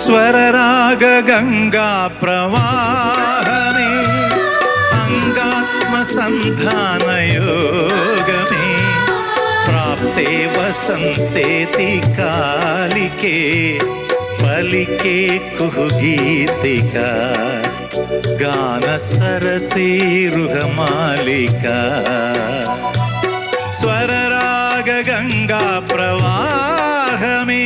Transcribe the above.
स्वरराग गंगा प्रवाहमे अंगात्मसंधान योगमे प्राप्ते वसंतेति कालिके पलिके कुहुगीतिका गान सरसीरुहमालिका स्वरराग गंगा प्रवाहमे